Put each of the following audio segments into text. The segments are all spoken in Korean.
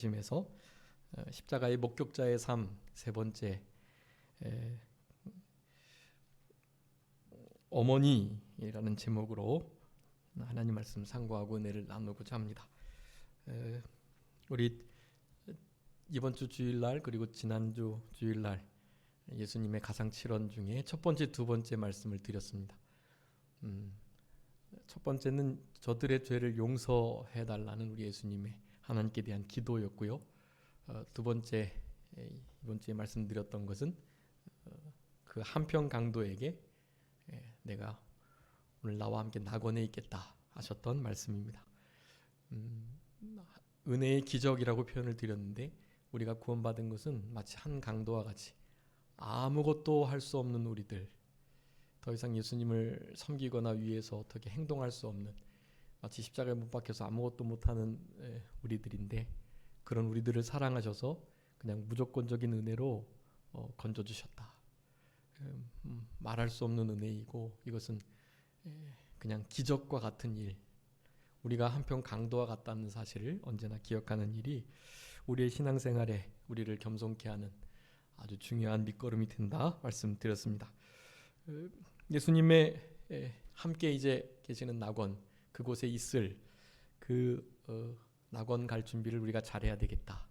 심에서 십자가의 목격자의 삶 세 번째, 어머니라는 제목으로 하나님 말씀 상고하고 은혜를 나누고자 합니다. 우리 이번 주 주일날 그리고 지난주 주일날 예수님의 가상칠언 중에 첫 번째, 두 번째 말씀을 드렸습니다. 첫 번째는 저들의 죄를 용서해 달라는 우리 예수님의 하나님께 대한 기도였고요. 두 번째, 이번 주에 말씀드렸던 것은 그 한평 강도에게 내가 오늘 나와 함께 낙원에 있겠다 하셨던 말씀입니다. 은혜의 기적이라고 표현을 드렸는데, 우리가 구원받은 것은 마치 한 강도와 같이 아무것도 할 수 없는 우리들, 더 이상 예수님을 섬기거나 위해서 어떻게 행동할 수 없는, 마치 십자가에 못 박혀서 아무것도 못하는 우리들인데, 그런 우리들을 사랑하셔서 그냥 무조건적인 은혜로 건져주셨다. 말할 수 없는 은혜이고, 이것은 그냥 기적과 같은 일, 우리가 한평 강도와 같다는 사실을 언제나 기억하는 일이 우리의 신앙생활에 우리를 겸손케 하는 아주 중요한 밑거름이 된다 말씀드렸습니다. 예수님의 함께 이제 계시는 낙원, 그곳에 있을 그 낙원 갈 준비를 우리가 잘해야 되겠다.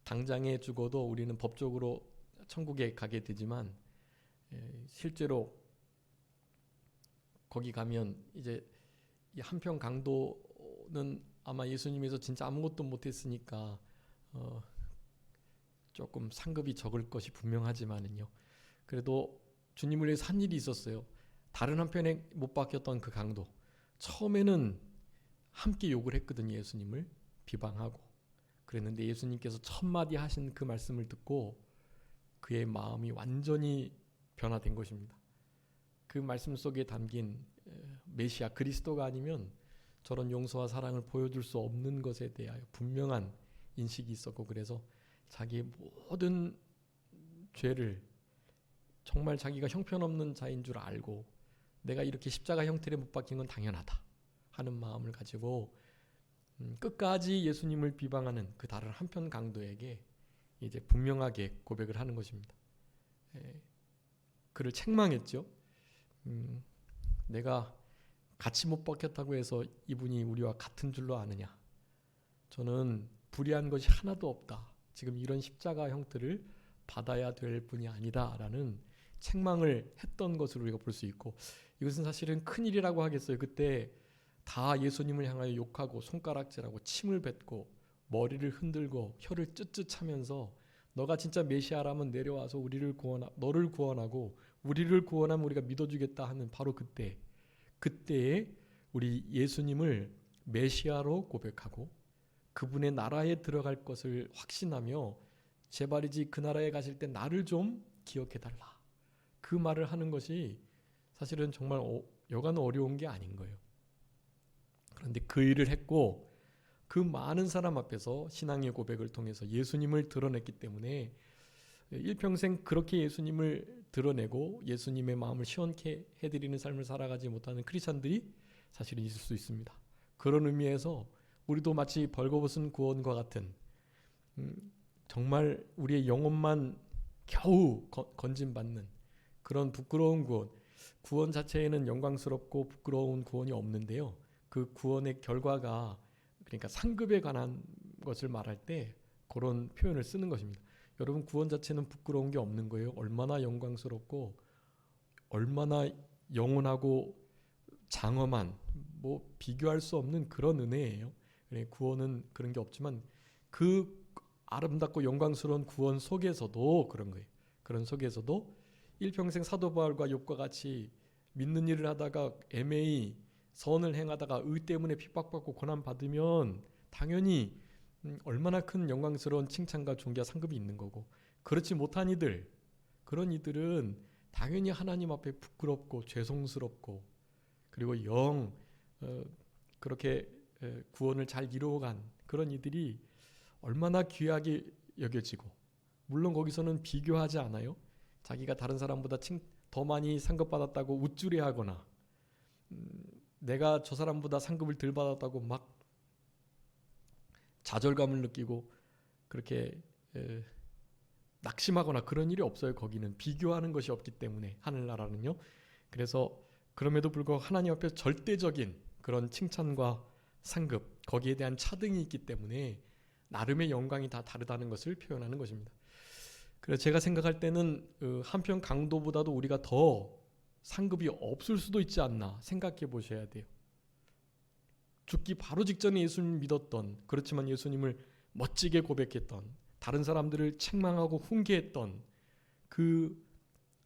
당장에 죽어도 우리는 법적으로 천국에 가게 되지만 실제로 거기 가면 이제 이 한평 강도는 아마 예수님에서 진짜 아무것도 못했으니까 조금 상급이 적을 것이 분명하지만은요, 그래도 주님을 위해서 한 일이 있었어요. 다른 한편에 못 박혔던 그 강도, 처음에는 함께 욕을 했거든요. 예수님을 비방하고 그랬는데, 예수님께서 첫 마디 하신 그 말씀을 듣고 그의 마음이 완전히 변화된 것입니다. 그 말씀 속에 담긴 메시아 그리스도가 아니면 저런 용서와 사랑을 보여줄 수 없는 것에 대하여 분명한 인식이 있었고, 그래서 자기의 모든 죄를, 정말 자기가 형편없는 자인 줄 알고 내가 이렇게 십자가 형틀에 못 박힌 건 당연하다 하는 마음을 가지고 끝까지 예수님을 비방하는 그 다른 한편 강도에게 이제 분명하게 고백을 하는 것입니다. 그를 책망했죠. 내가 같이 못 박혔다고 해서 이분이 우리와 같은 줄로 아느냐? 저는 불의한 것이 하나도 없다. 지금 이런 십자가 형틀을 받아야 될 분이 아니다 라는 책망을 했던 것으로 우리가 볼 수 있고, 이것은 사실은 큰일이라고 하겠어요. 그때 다 예수님을 향하여 욕하고 손가락질하고 침을 뱉고 머리를 흔들고 혀를 쯧쯧 차면서 너가 진짜 메시아라면 내려와서 너를 구원하고 우리를 구원하면 우리가 믿어주겠다 하는 바로 그때에 우리 예수님을 메시아로 고백하고 그분의 나라에 들어갈 것을 확신하며, 제발이지 그 나라에 가실 때 나를 좀 기억해달라, 그 말을 하는 것이 사실은 정말 여간 어려운 게 아닌 거예요. 그런데 그 일을 했고, 그 많은 사람 앞에서 신앙의 고백을 통해서 예수님을 드러냈기 때문에 일평생 그렇게 예수님을 드러내고 예수님의 마음을 시원케 해드리는 삶을 살아가지 못하는 크리스찬들이 사실은 있을 수 있습니다. 그런 의미에서 우리도 마치 벌거벗은 구원과 같은, 정말 우리의 영혼만 겨우 건진받는 그런 부끄러운 구원 자체에는 영광스럽고 부끄러운 구원이 없는데요, 그 구원의 결과가, 그러니까 상급에 관한 것을 말할 때 그런 표현을 쓰는 것입니다. 여러분, 구원 자체는 부끄러운 게 없는 거예요. 얼마나 영광스럽고 얼마나 영원하고 장엄한, 비교할 수 없는 그런 은혜예요. 구원은 그런 게 없지만 그 아름답고 영광스러운 구원 속에서도 그런 거예요. 그런 속에서도 일평생 사도 바울과 욥과 같이 믿는 일을 하다가 애매히 선을 행하다가 의 때문에 핍박받고 고난받으면 당연히 얼마나 큰 영광스러운 칭찬과 존귀와 상급이 있는 거고, 그렇지 못한 이들, 그런 이들은 당연히 하나님 앞에 부끄럽고 죄송스럽고, 그리고 그렇게 구원을 잘 이루어간 그런 이들이 얼마나 귀하게 여겨지고, 물론 거기서는 비교하지 않아요. 자기가 다른 사람보다 더 많이 상급받았다고 우쭐해하거나 내가 저 사람보다 상급을 덜 받았다고 막 좌절감을 느끼고 그렇게 낙심하거나 그런 일이 없어요. 거기는 비교하는 것이 없기 때문에, 하늘나라는요. 그래서 그럼에도 불구하고 하나님 앞에서 절대적인 그런 칭찬과 상급, 거기에 대한 차등이 있기 때문에 나름의 영광이 다 다르다는 것을 표현하는 것입니다. 그래서 제가 생각할 때는 한편 강도보다도 우리가 더 상급이 없을 수도 있지 않나 생각해 보셔야 돼요. 죽기 바로 직전에 예수님 믿었던, 그렇지만 예수님을 멋지게 고백했던, 다른 사람들을 책망하고 훈계했던 그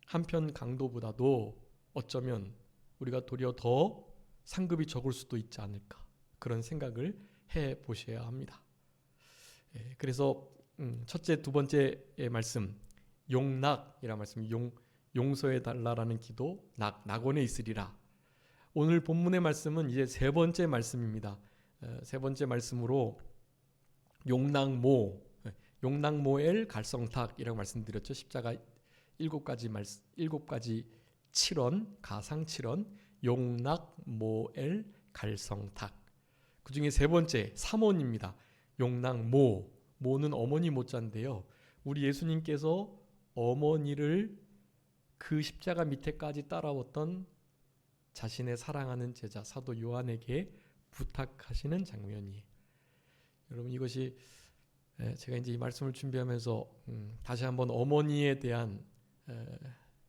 한편 강도보다도 어쩌면 우리가 도리어 더 상급이 적을 수도 있지 않을까, 그런 생각을 해 보셔야 합니다. 그래서 첫째, 두 번째의 말씀, 용낙이라는 말씀, 용서해 달라라는 기도, 낙원에 있으리라. 오늘 본문의 말씀은 이제 세 번째 말씀입니다. 세 번째 말씀으로 용낙모엘 갈성탁이라고 말씀드렸죠. 십자가 7가지 7원, 가상 7원, 용낙모엘 갈성탁. 그 중에 세 번째, 3원입니다. 모는 어머니 모자인데요. 우리 예수님께서 어머니를 그 십자가 밑에까지 따라왔던 자신의 사랑하는 제자 사도 요한에게 부탁하시는 장면이에요. 여러분, 이것이 제가 이제 이 말씀을 준비하면서 다시 한번 어머니에 대한,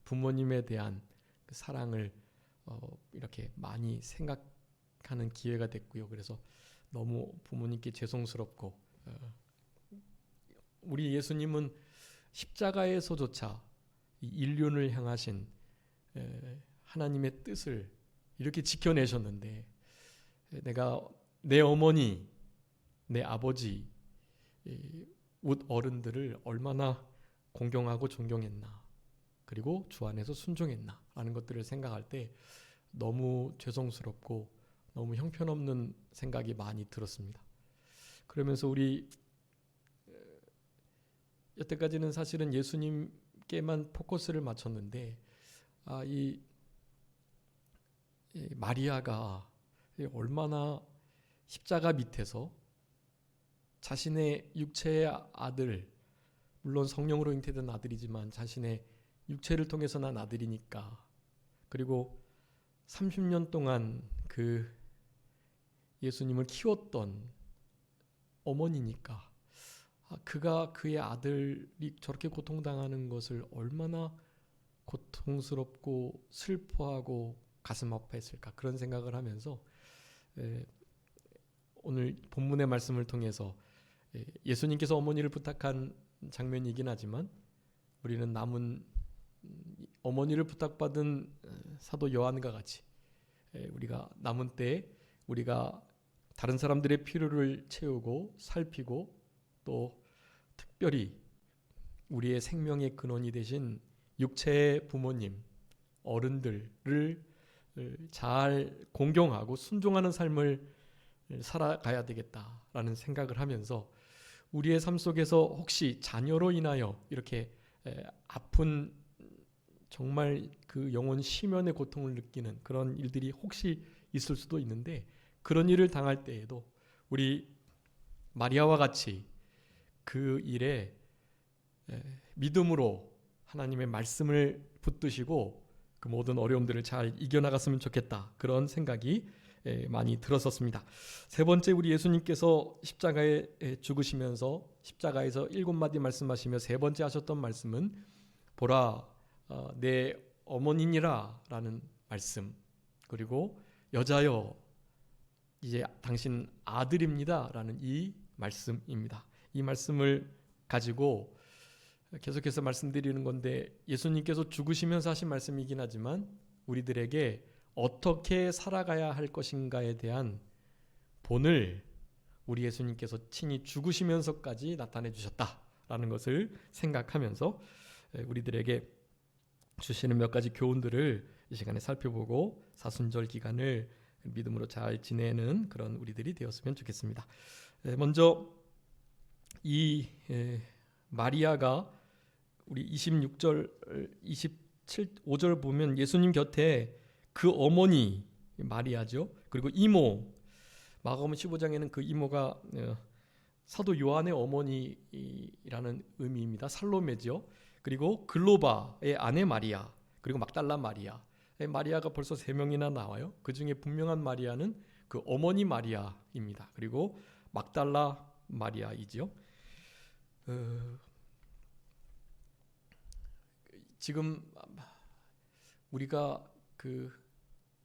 부모님에 대한 그 사랑을 이렇게 많이 생각하는 기회가 됐고요. 그래서 너무 부모님께 죄송스럽고, 우리 예수님은 십자가에서조차 이 인륜을 향하신 하나님의 뜻을 이렇게 지켜내셨는데, 내가 내 어머니, 내 아버지, 웃 어른들을 얼마나 공경하고 존경했나, 그리고 주 안에서 순종했나 라는 것들을 생각할 때 너무 죄송스럽고 너무 형편없는 생각이 많이 들었습니다. 그러면서 우리 여태까지는 사실은 예수님께만 포커스를 맞췄는데, 이 마리아가 얼마나 십자가 밑에서 자신의 육체의 아들, 물론 성령으로 잉태된 아들이지만 자신의 육체를 통해서 난 아들이니까, 그리고 30년 동안 그 예수님을 키웠던 어머니니까, 그가 그의 아들이 저렇게 고통당하는 것을 얼마나 고통스럽고 슬퍼하고 가슴 아파했을까, 그런 생각을 하면서 오늘 본문의 말씀을 통해서 예수님께서 어머니를 부탁한 장면이긴 하지만, 우리는 남은 어머니를 부탁받은 사도 요한과 같이 우리가 남은 때에 우리가 다른 사람들의 필요를 채우고 살피고, 또 특별히 우리의 생명의 근원이 되신 육체의 부모님, 어른들을 잘 공경하고 순종하는 삶을 살아가야 되겠다라는 생각을 하면서, 우리의 삶 속에서 혹시 자녀로 인하여 이렇게 아픈, 정말 그 영혼 심연의 고통을 느끼는 그런 일들이 혹시 있을 수도 있는데, 그런 일을 당할 때에도 우리 마리아와 같이 그 일에 믿음으로 하나님의 말씀을 붙드시고 그 모든 어려움들을 잘 이겨나갔으면 좋겠다, 그런 생각이 많이 들었었습니다. 세 번째, 우리 예수님께서 십자가에 죽으시면서 십자가에서 7마디 말씀하시며 세 번째 하셨던 말씀은 보라 내 어머니니라 라는 말씀, 그리고 여자여 이제 당신 아들입니다 라는 이 말씀입니다. 이 말씀을 가지고 계속해서 말씀드리는 건데, 예수님께서 죽으시면서 하신 말씀이긴 하지만 우리들에게 어떻게 살아가야 할 것인가에 대한 본을 우리 예수님께서 친히 죽으시면서까지 나타내 주셨다라는 것을 생각하면서 우리들에게 주시는 몇 가지 교훈들을 이 시간에 살펴보고 사순절 기간을 믿음으로 잘 지내는 그런 우리들이 되었으면 좋겠습니다. 먼저 이 마리아가 우리 26절, 5절 보면 예수님 곁에 그 어머니 마리아죠. 그리고 이모, 마가복음 15장에는 그 이모가 사도 요한의 어머니라는 의미입니다. 살로메죠. 그리고 글로바의 아내 마리아, 그리고 막달라 마리아. 마리아가 벌써 3명이나 나와요. 그 중에 분명한 마리아는 그 어머니 마리아입니다. 그리고 막달라 마리아이죠. 지금 우리가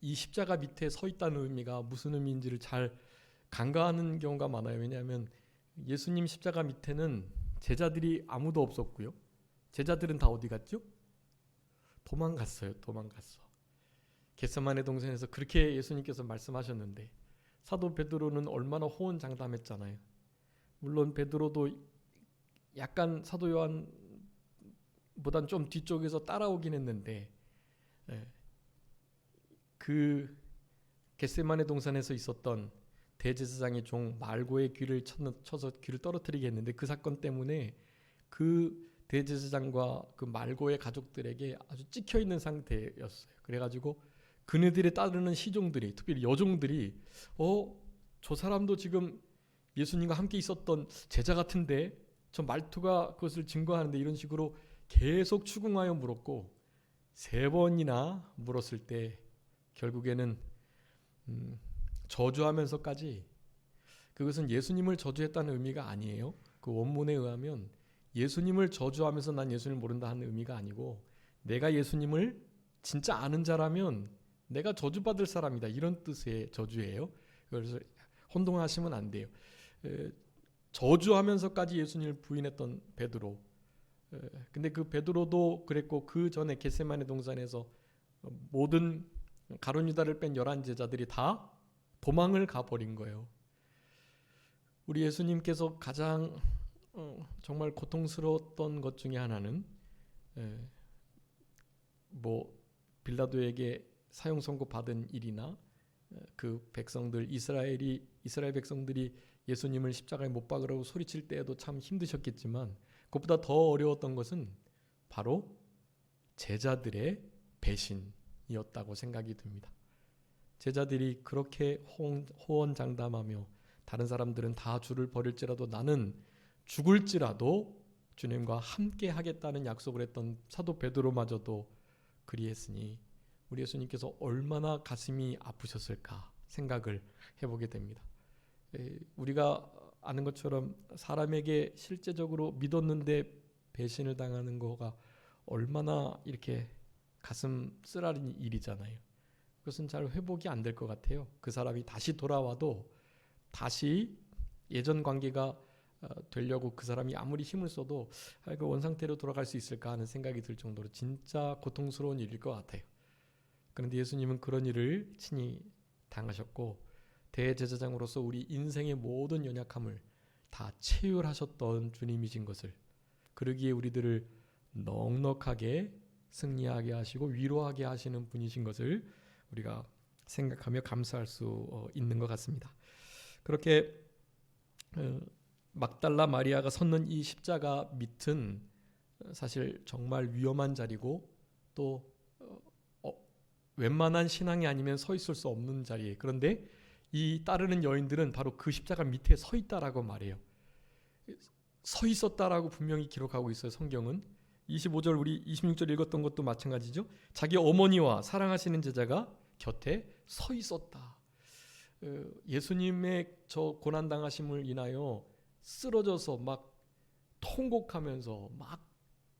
이 십자가 밑에 서 있다는 의미가 무슨 의미인지를 잘 간과하는 경우가 많아요. 왜냐하면 예수님 십자가 밑에는 제자들이 아무도 없었고요. 제자들은 다 어디 갔죠? 도망갔어요. 도망갔어. 겟세마네 동산에서 그렇게 예수님께서 말씀하셨는데 사도 베드로는 얼마나 호언장담했잖아요. 물론 베드로도 약간 사도 요한보단 좀 뒤쪽에서 따라오긴 했는데 그 겟세마네 동산에서 있었던 대제사장의 종 말고의 귀를 쳐서 귀를 떨어뜨리게 했는데 그 사건 때문에 그 대제사장과 그 말고의 가족들에게 아주 찍혀 있는 상태였어요. 그래가지고 그네들에 따르는 시종들이, 특별히 여종들이 저 사람도 지금 예수님과 함께 있었던 제자 같은데 저 말투가 그것을 증거하는데, 이런 식으로 계속 추궁하여 물었고 3번이나 물었을 때 결국에는 저주하면서까지, 그것은 예수님을 저주했다는 의미가 아니에요. 그 원문에 의하면 예수님을 저주하면서 난 예수님을 모른다 하는 의미가 아니고, 내가 예수님을 진짜 아는 자라면 내가 저주받을 사람이다, 이런 뜻의 저주예요. 그래서 혼동하시면 안 돼요. 저주하면서까지 예수님을 부인했던 베드로. 근데 그 베드로도 그랬고, 그 전에 겟세마네 동산에서 모든 가룟 유다를 뺀 11제자들이 다 도망을 가버린 거예요. 우리 예수님께서 가장 정말 고통스러웠던 것 중에 하나는 빌라도에게 사형 선고 받은 일이나 그 백성들, 이스라엘 백성들이 예수님을 십자가에 못 박으라고 소리칠 때에도 참 힘드셨겠지만, 그것보다 더 어려웠던 것은 바로 제자들의 배신이었다고 생각이 듭니다. 제자들이 그렇게 호언장담하며 다른 사람들은 다 주를 버릴지라도 나는 죽을지라도 주님과 함께 하겠다는 약속을 했던 사도 베드로마저도 그리했으니 우리 예수님께서 얼마나 가슴이 아프셨을까 생각을 해보게 됩니다. 우리가 아는 것처럼 사람에게 실제적으로 믿었는데 배신을 당하는 거가 얼마나 이렇게 가슴 쓰라린 일이잖아요. 그것은 잘 회복이 안 될 것 같아요. 그 사람이 다시 돌아와도 다시 예전 관계가 되려고 그 사람이 아무리 힘을 써도 그 원상태로 돌아갈 수 있을까 하는 생각이 들 정도로 진짜 고통스러운 일일 것 같아요. 그런데 예수님은 그런 일을 친히 당하셨고, 대제사장으로서 우리 인생의 모든 연약함을 다 체휼하셨던 주님이신 것을, 그러기에 우리들을 넉넉하게 승리하게 하시고 위로하게 하시는 분이신 것을 우리가 생각하며 감사할 수 있는 것 같습니다. 그렇게 막달라 마리아가 섰는 이 십자가 밑은 사실 정말 위험한 자리고, 또 웬만한 신앙이 아니면 서 있을 수 없는 자리에, 그런데 이 따르는 여인들은 바로 그 십자가 밑에 서 있다라고 말해요. 서 있었다라고 분명히 기록하고 있어요. 성경은 25절, 우리 26절 읽었던 것도 마찬가지죠. 자기 어머니와 사랑하시는 제자가 곁에 서 있었다. 예수님의 저 고난당하심을 인하여 쓰러져서 막 통곡하면서 막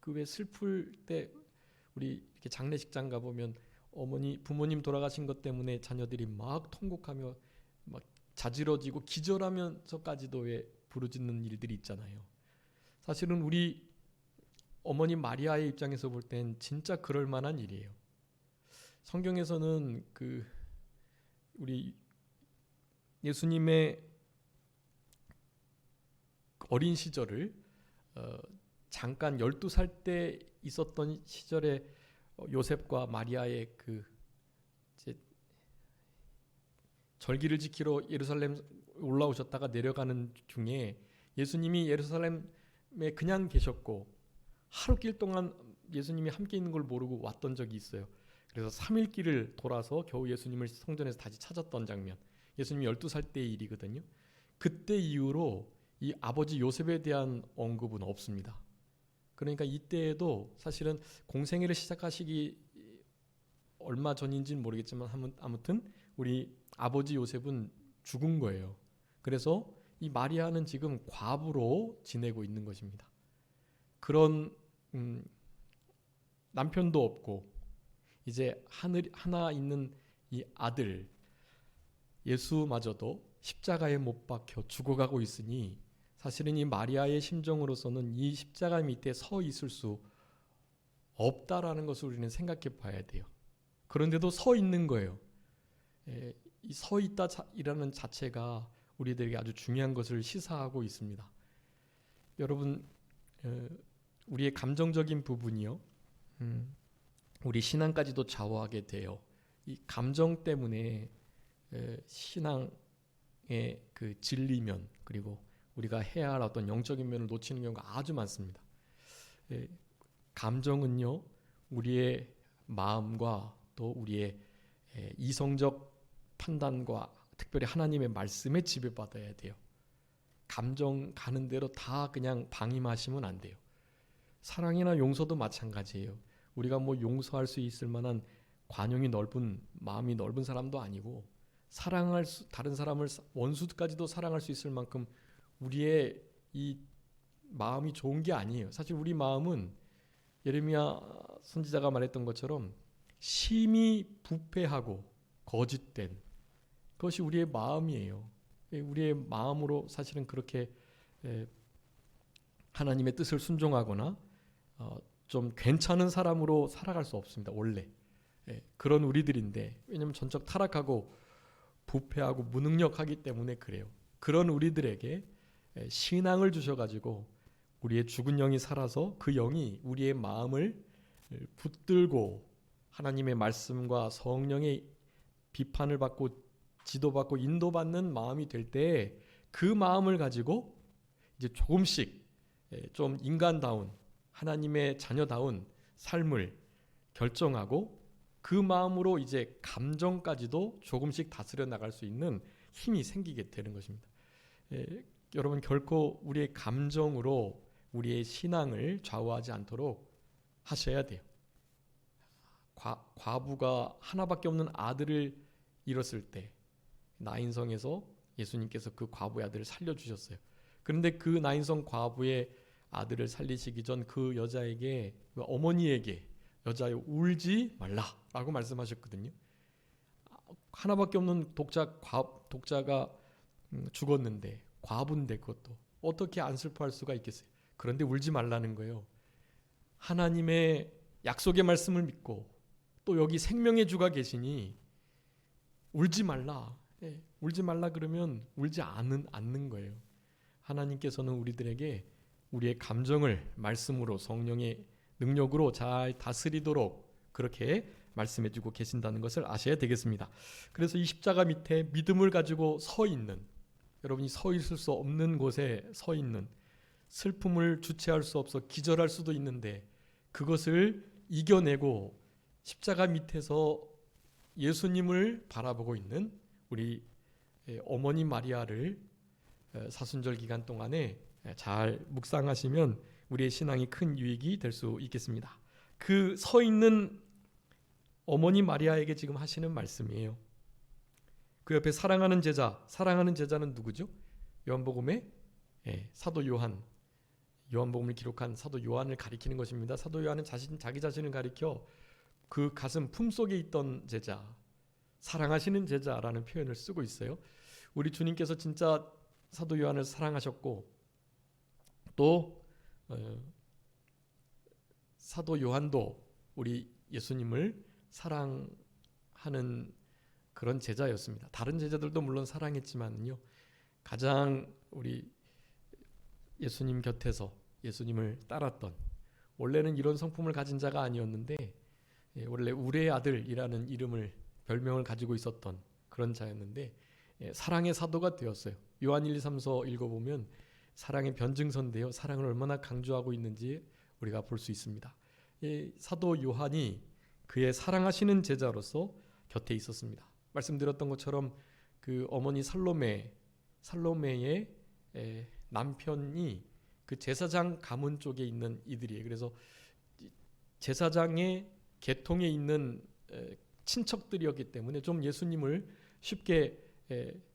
그 왜 슬플 때 우리 이렇게 장례식장 가보면 부모님 돌아가신 것 때문에 자녀들이 막 통곡하며 막 자지러지고 기절하면서까지도 왜 부르짖는 일들이 있잖아요. 사실은 우리 어머니 마리아의 입장에서 볼 땐 진짜 그럴 만한 일이에요. 성경에서는 우리 예수님의 어린 시절을 잠깐 12살 때 있었던 시절에 요셉과 마리아의 절기를 지키러 예루살렘 올라오셨다가 내려가는 중에 예수님이 예루살렘에 그냥 계셨고 하루길 동안 예수님이 함께 있는 걸 모르고 왔던 적이 있어요. 그래서 3일 길을 돌아서 겨우 예수님을 성전에서 다시 찾았던 장면, 예수님이 12살 때의 일이거든요. 그때 이후로 이 아버지 요셉에 대한 언급은 없습니다. 그러니까 이때에도 사실은 공생애를 시작하시기 얼마 전인지는 모르겠지만 아무튼 우리 아버지 요셉은 죽은 거예요. 그래서 이 마리아는 지금 과부로 지내고 있는 것입니다. 그런 남편도 없고 이제 하나 있는 이 아들 예수마저도 십자가에 못 박혀 죽어가고 있으니 사실은 이 마리아의 심정으로서는 이 십자가 밑에 서 있을 수 없다라는 것을 우리는 생각해 봐야 돼요. 그런데도 서 있는 거예요. 이 서 있다라는 자체가 우리들에게 아주 중요한 것을 시사하고 있습니다. 여러분, 우리의 감정적인 부분이요, 우리 신앙까지도 좌우하게 돼요. 이 감정 때문에 신앙의 그 진리면 그리고 우리가 해야 할 어떤 영적인 면을 놓치는 경우가 아주 많습니다. 감정은요, 우리의 마음과 또 우리의 이성적 판단과 특별히 하나님의 말씀에 지배받아야 돼요. 감정 가는 대로 다 그냥 방임하시면 안 돼요. 사랑이나 용서도 마찬가지예요. 우리가 뭐 용서할 수 있을 만한 관용이 넓은 마음이 넓은 사람도 아니고 다른 사람을 원수까지도 사랑할 수 있을 만큼 우리의 이 마음이 좋은 게 아니에요. 사실 우리 마음은 예레미야 선지자가 말했던 것처럼 심히 부패하고 거짓된 그것이 우리의 마음이에요. 우리의 마음으로 사실은 그렇게 하나님의 뜻을 순종하거나 좀 괜찮은 사람으로 살아갈 수 없습니다. 원래 그런 우리들인데, 왜냐하면 전적 타락하고 부패하고 무능력하기 때문에 그래요. 그런 우리들에게 신앙을 주셔가지고 우리의 죽은 영이 살아서 그 영이 우리의 마음을 붙들고 하나님의 말씀과 성령의 비판을 받고 지도받고 인도받는 마음이 될 때 그 마음을 가지고 이제 조금씩 좀 인간다운 하나님의 자녀다운 삶을 결정하고 그 마음으로 이제 감정까지도 조금씩 다스려 나갈 수 있는 힘이 생기게 되는 것입니다. 여러분, 결코 우리의 감정으로 우리의 신앙을 좌우하지 않도록 하셔야 돼요. 과부가 하나밖에 없는 아들을 잃었을 때 나인성에서 예수님께서 그 과부의 아들을 살려주셨어요. 그런데 그 나인성 과부의 아들을 살리시기 전 그 여자에게, 그 어머니에게 여자여 울지 말라라고 말씀하셨거든요. 하나밖에 없는 독자가 죽었는데, 과부인데 그것도 어떻게 안 슬퍼할 수가 있겠어요. 그런데 울지 말라는 거예요. 하나님의 약속의 말씀을 믿고 또 여기 생명의 주가 계시니 울지 말라. 울지 말라 그러면 울지 않는 거예요. 하나님께서는 우리들에게 우리의 감정을 말씀으로 성령의 능력으로 잘 다스리도록 그렇게 말씀해 주고 계신다는 것을 아셔야 되겠습니다. 그래서 이 십자가 밑에 믿음을 가지고 서 있는, 여러분이 서 있을 수 없는 곳에 서 있는, 슬픔을 주체할 수 없어 기절할 수도 있는데 그것을 이겨내고 십자가 밑에서 예수님을 바라보고 있는 우리 어머니 마리아를 사순절 기간 동안에 잘 묵상하시면 우리의 신앙이 큰 유익이 될 수 있겠습니다. 그 서 있는 어머니 마리아에게 지금 하시는 말씀이에요. 그 옆에 사랑하는 제자는 누구죠? 요한복음의 사도 요한복음을 기록한 사도 요한을 가리키는 것입니다. 사도 요한은 자기 자신을 가리켜 그 가슴 품속에 있던 제자, 사랑하시는 제자라는 표현을 쓰고 있어요. 우리 주님께서 진짜 사도 요한을 사랑하셨고 또 사도 요한도 우리 예수님을 사랑하는 그런 제자였습니다. 다른 제자들도 물론 사랑했지만요, 가장 우리 예수님 곁에서 예수님을 따랐던, 원래는 이런 성품을 가진 자가 아니었는데 원래 우레의 아들이라는 별명을 가지고 있었던 그런 자였는데 사랑의 사도가 되었어요. 요한 1, 2, 3서 읽어보면 사랑의 변증서인데요, 사랑을 얼마나 강조하고 있는지 우리가 볼 수 있습니다. 사도 요한이 그의 사랑하시는 제자로서 곁에 있었습니다. 말씀드렸던 것처럼 그 어머니 살로메의 남편이 그 제사장 가문 쪽에 있는 이들이에요. 그래서 제사장의 계통에 있는 친척들이었기 때문에 좀 예수님을 쉽게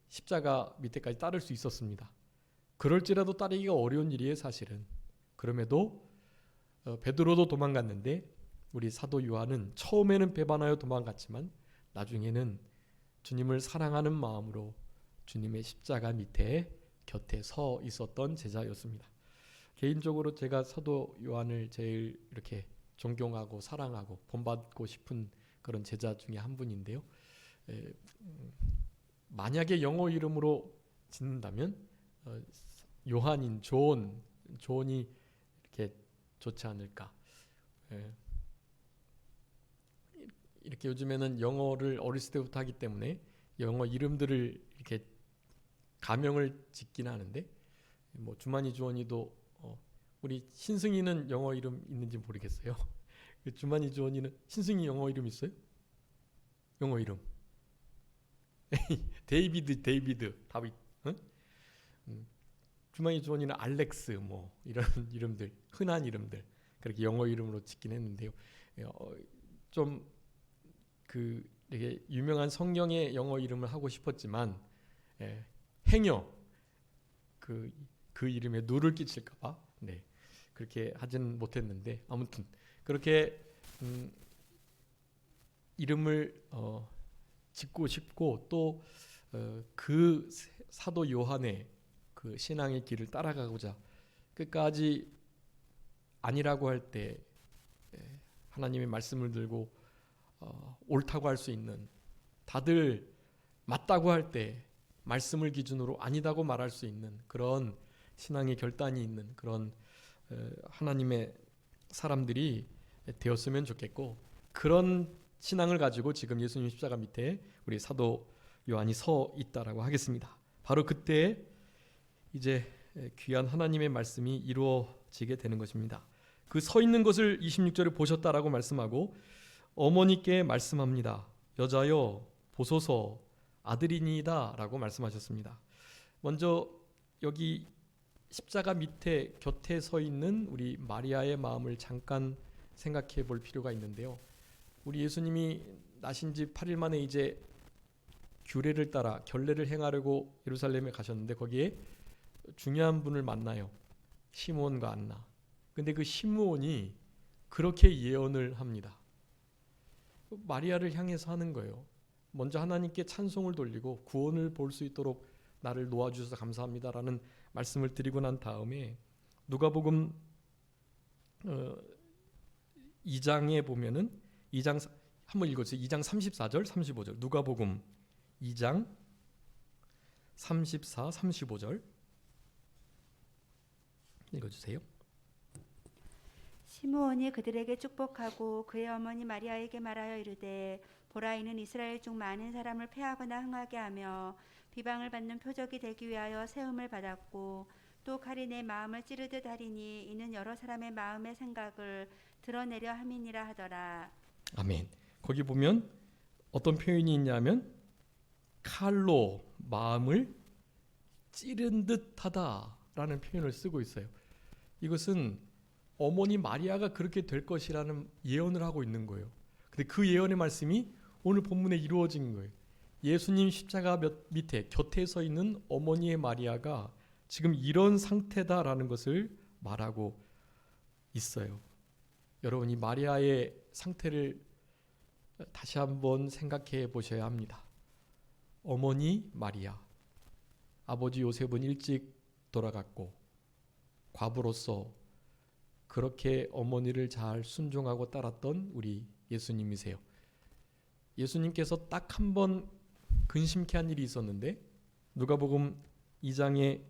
십자가 밑에까지 따를 수 있었습니다. 그럴지라도 따르기가 어려운 일이에요, 사실은. 그럼에도 베드로도 도망갔는데 우리 사도 요한은 처음에는 배반하여 도망갔지만 나중에는 주님을 사랑하는 마음으로 주님의 십자가 밑에 곁에 서 있었던 제자였습니다. 개인적으로 제가 사도 요한을 제일 이렇게 존경하고 사랑하고 본받고 싶은 그런 제자 중에 한 분인데요. 만약에 영어 이름으로 짓는다면 요한인 존이 이렇게 좋지 않을까. 이렇게 요즘에는 영어를 어렸을 때부터 하기 때문에 영어 이름들을 이렇게 가명을 짓긴 하는데 뭐 주만이 주원이도 우리 신승이는 영어 이름 있는지 모르겠어요. 주만이 주원이는 신승이 영어 이름 있어요? 영어 이름 데이비드 다윗. 응? 주만이 주원이는 알렉스 뭐 이런 이름들 흔한 이름들 그렇게 영어 이름으로 짓긴 했는데요. 좀 그 되게 유명한 성경의 영어 이름을 하고 싶었지만 행여 그 이름에 누를 끼칠까봐 그렇게 하진 못했는데 아무튼 그렇게 이름을 짓고 싶고 또 그 사도 요한의 그 신앙의 길을 따라가고자 끝까지 아니라고 할 때 하나님의 말씀을 들고 옳다고 할 수 있는 다들 맞다고 할 때 말씀을 기준으로 아니다고 말할 수 있는 그런 신앙의 결단이 있는 그런 하나님의 사람들이 되었으면 좋겠고 그런 신앙을 가지고 지금 예수님 십자가 밑에 우리 사도 요한이 서 있다라고 하겠습니다. 바로 그때 이제 귀한 하나님의 말씀이 이루어지게 되는 것입니다. 그 서 있는 것을 26절에 보셨다라고 말씀하고 어머니께 말씀합니다. 여자여 보소서 아들이니이다 라고 말씀하셨습니다. 먼저 여기 십자가 밑에 곁에 서 있는 우리 마리아의 마음을 잠깐 생각해 볼 필요가 있는데요. 우리 예수님이 나신 지 8일 만에 이제 규례를 따라 결례를 행하려고 예루살렘에 가셨는데 거기에 중요한 분을 만나요. 시므온과 안나. 근데 그 시므온이 그렇게 예언을 합니다. 마리아를 향해서 하는 거예요. 먼저 하나님께 찬송을 돌리고 구원을 볼 수 있도록 나를 놓아주셔서 감사합니다라는 말씀을 드리고 난 다음에 누가복음 2장에 보면은 2장 한번 읽어주세요. 2장 34절 35절 누가복음 2장 34, 35절 읽어주세요. 시므온이 그들에게 축복하고 그의 어머니 마리아에게 말하여 이르되 보라 이는 이스라엘 중 많은 사람을 패하거나 흥하게 하며 비방을 받는 표적이 되기 위하여 세움을 받았고 또 칼이 내 마음을 찌르듯 하리니 이는 여러 사람의 마음의 생각을 드러내려 함이니라 하더라. 아멘. 거기 보면 어떤 표현이 있냐면 칼로 마음을 찌른 듯하다라는 표현을 쓰고 있어요. 이것은 어머니 마리아가 그렇게 될 것이라는 예언을 하고 있는 거예요. 근데 그 예언의 말씀이 오늘 본문에 이루어진 거예요. 예수님 십자가 밑에 곁에 서 있는 어머니의 마리아가 지금 이런 상태다라는 것을 말하고 있어요. 여러분 이 마리아의 상태를 다시 한번 생각해 보셔야 합니다. 어머니 마리아, 아버지 요셉은 일찍 돌아갔고 과부로서 그렇게 어머니를 잘 순종하고 따랐던 우리 예수님이세요. 예수님께서 딱 한 번 근심케 한 일이 있었는데 누가복음 2장에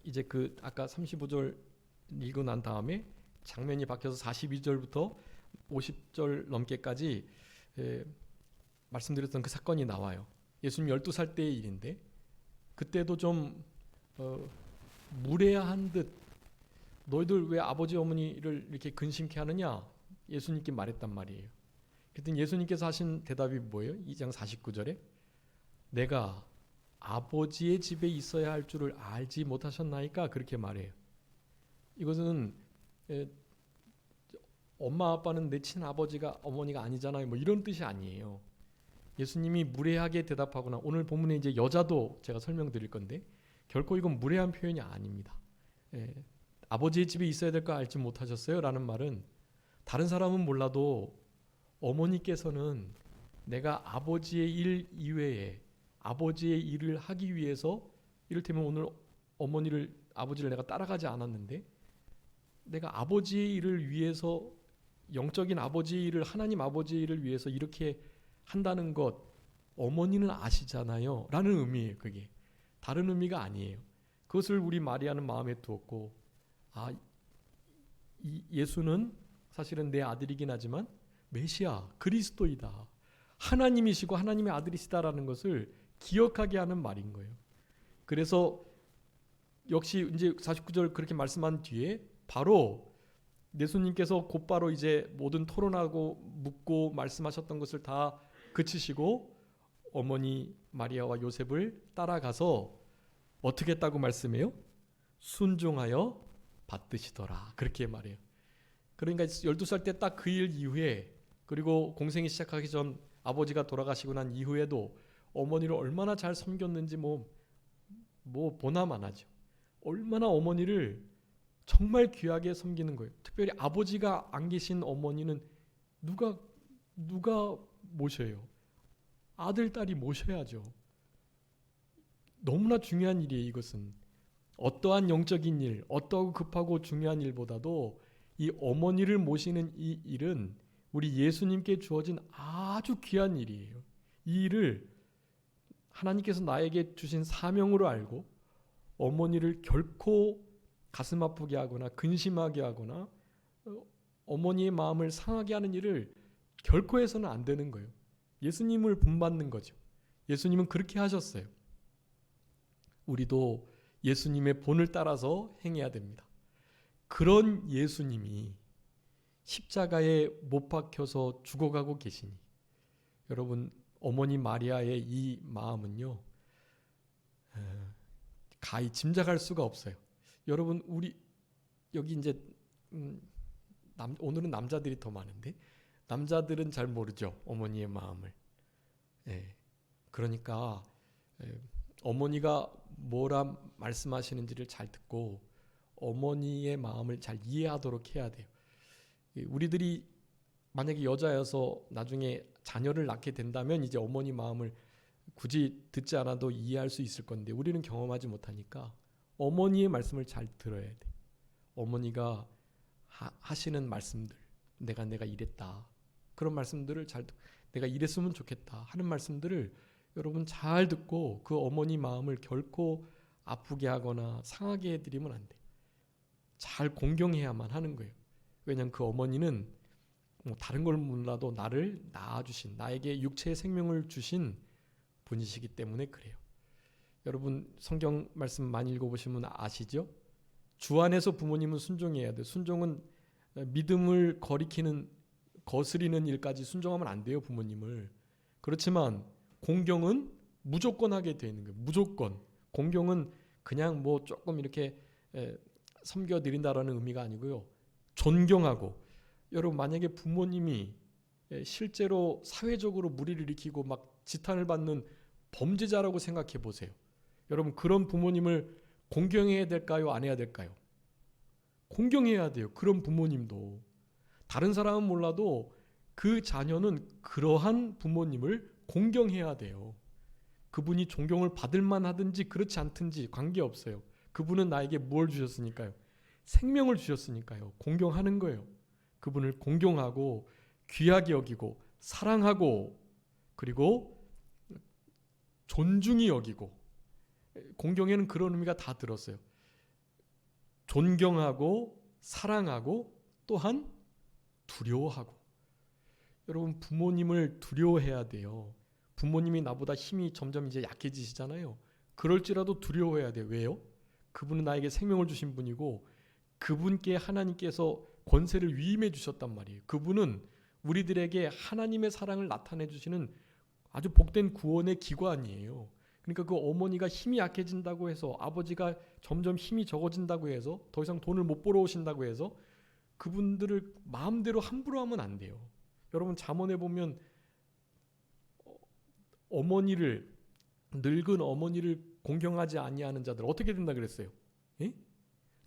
이제 그 아까 35절 읽고 난 다음에 장면이 바뀌어서 42절부터 50절 넘게까지 말씀드렸던 그 사건이 나와요. 예수님 12살 때의 일인데 그때도 좀 무례한 듯 너희들 왜 아버지 어머니를 이렇게 근심케 하느냐 예수님께 말했단 말이에요. 그랬더니 예수님께서 하신 대답이 뭐예요? 2장 49절에 내가 아버지의 집에 있어야 할 줄을 알지 못하셨나이까 그렇게 말해요. 이것은 엄마 아빠는 내 친아버지가 어머니가 아니잖아요. 뭐 이런 뜻이 아니에요. 예수님이 무례하게 대답하거나 오늘 본문에 이제 여자도 제가 설명드릴 건데 결코 이건 무례한 표현이 아닙니다. 아버지의 집에 있어야 될 거 알지 못하셨어요? 라는 말은 다른 사람은 몰라도 어머니께서는 내가 아버지의 일 이외에 아버지의 일을 하기 위해서 이를테면 오늘 아버지를 내가 따라가지 않았는데 내가 아버지의 일을 위해서 영적인 아버지의 일을 하나님 아버지의 일을 위해서 이렇게 한다는 것 어머니는 아시잖아요 라는 의미예요. 그게 다른 의미가 아니에요. 그것을 우리 마리아는 마음에 두었고 예수는 사실은 내 아들이긴 하지만 메시아 그리스도이다. 하나님이시고 하나님의 아들이시다라는 것을 기억하게 하는 말인 거예요. 그래서 역시 이제 49절 그렇게 말씀한 뒤에 바로 예수님께서 곧바로 이제 모든 토론하고 묻고 말씀하셨던 것을 다 그치시고 어머니 마리아와 요셉을 따라가서 어떻게 했다고 말씀해요? 순종하여 받드시더라. 그렇게 말해요. 그러니까 12살 때 딱 그 일 이후에 그리고 공생이 시작하기 전 아버지가 돌아가시고 난 이후에도 어머니를 얼마나 잘 섬겼는지 뭐 보나마나죠. 얼마나 어머니를 정말 귀하게 섬기는 거예요. 특별히 아버지가 안 계신 어머니는 누가 모셔요? 아들, 딸이 모셔야죠. 너무나 중요한 일이에요. 이것은 어떠한 영적인 일, 어떠하고 급하고 중요한 일보다도 이 어머니를 모시는 이 일은 우리 예수님께 주어진 아주 귀한 일이에요. 이 일을 하나님께서 나에게 주신 사명으로 알고 어머니를 결코 가슴 아프게 하거나 근심하게 하거나 어머니의 마음을 상하게 하는 일을 결코 해서는 안 되는 거예요. 예수님을 본받는 거죠. 예수님은 그렇게 하셨어요. 우리도 예수님의 본을 따라서 행해야 됩니다. 그런 예수님이 십자가에 못 박혀서 죽어가고 계시니 여러분 어머니 마리아의 이 마음은요 가히 짐작할 수가 없어요. 여러분 우리 여기 이제 오늘은 남자들이 더 많은데 남자들은 잘 모르죠 어머니의 마음을. 그러니까 어머니가 뭐라 말씀하시는지를 잘 듣고 어머니의 마음을 잘 이해하도록 해야 돼요. 우리들이 만약에 여자여서 나중에 자녀를 낳게 된다면 이제 어머니 마음을 굳이 듣지 않아도 이해할 수 있을 건데 우리는 경험하지 못하니까 어머니의 말씀을 잘 들어야 돼. 어머니가 하시는 말씀들, 내가 이랬다. 그런 말씀들을 내가 이랬으면 좋겠다 하는 말씀들을 여러분 잘 듣고 그 어머니 마음을 결코 아프게 하거나 상하게 해드리면 안 돼. 잘 공경해야만 하는 거예요. 왜냐하면 그 어머니는 다른 걸 몰라도 나를 낳아주신 나에게 육체의 생명을 주신 분이시기 때문에 그래요. 여러분 성경 말씀 많이 읽어보시면 아시죠? 주 안에서 부모님은 순종해야 돼요. 순종은 믿음을 거스리는 일까지 순종하면 안 돼요. 부모님을. 그렇지만 공경은 무조건 하게 되어 있는 거예요. 무조건. 공경은 그냥 뭐 조금 이렇게 섬겨드린다라는 의미가 아니고요. 존경하고 여러분 만약에 부모님이 실제로 사회적으로 무리를 일으키고 막 지탄을 받는 범죄자라고 생각해 보세요. 여러분 그런 부모님을 공경해야 될까요? 안 해야 될까요? 공경해야 돼요. 그런 부모님도. 다른 사람은 몰라도 그 자녀는 그러한 부모님을 공경해야 돼요. 그분이 존경을 받을 만하든지 그렇지 않든지 관계없어요. 그분은 나에게 무엇을 주셨으니까요? 생명을 주셨으니까요. 공경하는 거예요. 그분을 공경하고 귀하게 여기고 사랑하고 그리고 존중히 여기고 공경에는 그런 의미가 다 들었어요. 존경하고 사랑하고 또한 두려워하고 여러분 부모님을 두려워해야 돼요. 부모님이 나보다 힘이 점점 이제 약해지시잖아요. 그럴지라도 두려워해야 돼요. 왜요? 그분은 나에게 생명을 주신 분이고 그분께 하나님께서 권세를 위임해 주셨단 말이에요. 그분은 우리들에게 하나님의 사랑을 나타내 주시는 아주 복된 구원의 기관이에요. 그러니까 그 어머니가 힘이 약해진다고 해서, 아버지가 점점 힘이 적어진다고 해서, 더 이상 돈을 못 벌어 오신다고 해서 그분들을 마음대로 함부로 하면 안 돼요. 여러분 잠언에 보면 어머니를, 늙은 어머니를 공경하지 아니하는 자들 어떻게 된다 그랬어요? 예?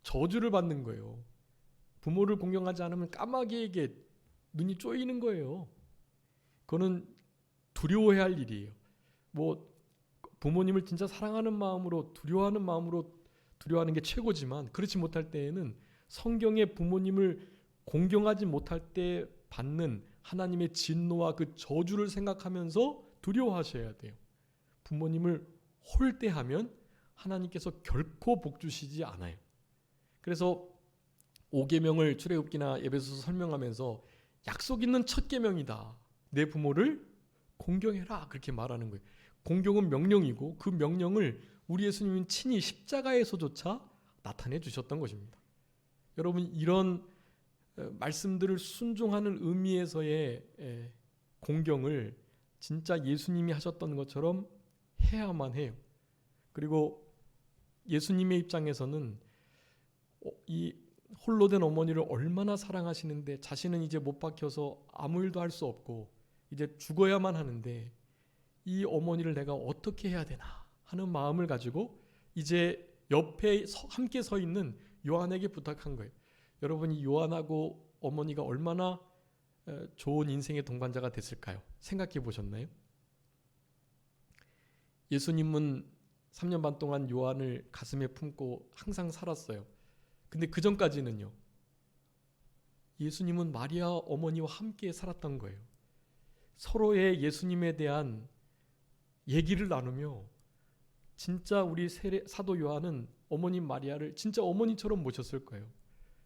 저주를 받는 거예요. 부모를 공경하지 않으면 까마귀에게 눈이 쪼이는 거예요. 그거는 두려워해야 할 일이에요. 뭐 부모님을 진짜 사랑하는 마음으로, 두려워하는 마음으로 두려워하는 게 최고지만, 그렇지 못할 때에는 성경의 부모님을 공경하지 못할 때 받는 하나님의 진노와 그 저주를 생각하면서 두려워하셔야 돼요. 부모님을 홀대하면 하나님께서 결코 복 주시지 않아요. 그래서 5계명을 출애굽기나 에베소서 설명하면서 약속 있는 첫 계명이다. 내 부모를 공경해라. 그렇게 말하는 거예요. 공경은 명령이고 그 명령을 우리 예수님은 친히 십자가에서조차 나타내 주셨던 것입니다. 여러분 이런 말씀들을 순종하는 의미에서의 공경을 진짜 예수님이 하셨던 것처럼 해야만 해요. 그리고 예수님의 입장에서는 이 홀로 된 어머니를 얼마나 사랑하시는데, 자신은 이제 못 박혀서 아무 일도 할 수 없고 이제 죽어야만 하는데 이 어머니를 내가 어떻게 해야 되나 하는 마음을 가지고 이제 옆에 함께 서 있는 요한에게 부탁한 거예요. 여러분이 요한하고 어머니가 얼마나 좋은 인생의 동반자가 됐을까요? 생각해 보셨나요? 예수님은 3년 반 동안 요한을 가슴에 품고 항상 살았어요. 근데 그 전까지는요, 예수님은 마리아 어머니와 함께 살았던 거예요. 서로의 예수님에 대한 얘기를 나누며, 진짜 우리 사도 요한은 어머님 마리아를 진짜 어머니처럼 모셨을 거예요.